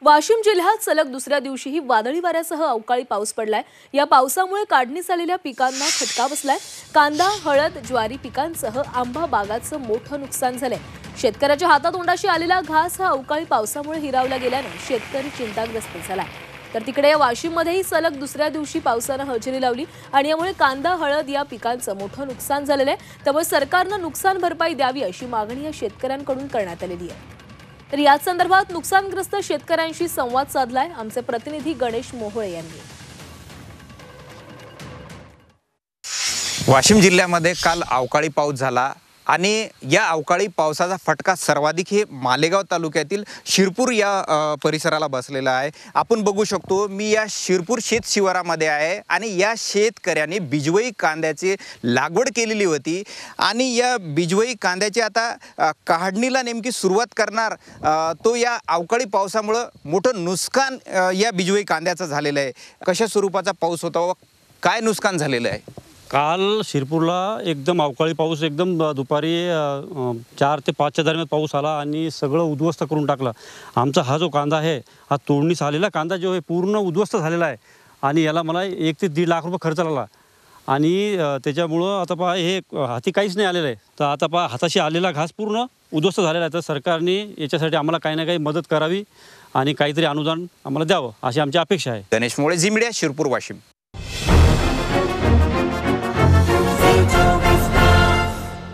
वाशिम जिल्ह्यात सलग दुसऱ्या दिवशीही वादळी वाऱ्यासह अवकाळी पाऊस पडलाय। या पावसामुळे काढणीस आलेल्या पिकांना फटका बसलाय। कांदा, हळद, ज्वारी पिकांसह आंबा बागांचं मोठं नुकसान झालंय। शेतकऱ्याच्या हातातोंडाशी आलेला घास हा अवकाळी पावसामुळे हिरावला गेल्याने शेतकरी चिंताग्रस्त झालाय। तर तिकडे वाशिममध्येही सलग दुसऱ्या दिवशी पावसानं हजेरी लावली आणि यामुळे कांदा, हळद या पिकांचं मोठं नुकसान झालेलं आहे। त्यामुळे सरकारनं नुकसान भरपाई द्यावी अशी मागणी या शेतकऱ्यांकडून करण्यात आलेली आहे। तर याच संदर्भात नुकसानग्रस्त शेतकऱ्यांशी संवाद साधलाय आमचे प्रतिनिधी गणेश मोहोळे यांनी। वाशिम जिल्ह्यामध्ये काल अवकाळी पाऊस झाला आणि या अवकाळी पावसाचा फटका सर्वाधिक हे मालेगाव तालुक्यातील शिरपूर या परिसराला बसलेला आहे। आपण बघू शकतो मी या शिरपूर शेत शिवारामध्ये आहे आणि या शेतकऱ्याने बिजवई कांद्याची लागवड केलेली होती आणि या बिजवई कांद्याची आता काढणीला नेमकी सुरुवात करणार तो या अवकाळी पावसामुळे मोठं नुकसान या बिजवई कांद्याचं झालेलं आहे। कशा स्वरूपाचा पाऊस होता व काय नुकसान झालेलं आहे? काल शिरपूरला एकदम अवकाळी पाऊस एकदम दुपारी 4 ते 5च्या दरम्यान पाऊस आला आणि सगळं उद्ध्वस्त करून टाकलं। आमचा हा जो कांदा आहे हा तोडणीस आलेला कांदा जो आहे पूर्ण उद्ध्वस्त झालेला आहे आणि याला मला 1 ते 1.5 लाख रुपये खर्च लागला आणि त्याच्यामुळं आता पहा हे हाती काहीच नाही आलेलं आहे। तर आता पहा हाताशी आलेला घास पूर्ण उद्ध्वस्त झालेला आहे। तर सरकारने याच्यासाठी आम्हाला काही ना काही मदत करावी आणि काहीतरी अनुदान आम्हाला द्यावं अशी आमची अपेक्षा आहे। गणेश मोहोळे, झी मीडिया, शिरपूर, वाशिम।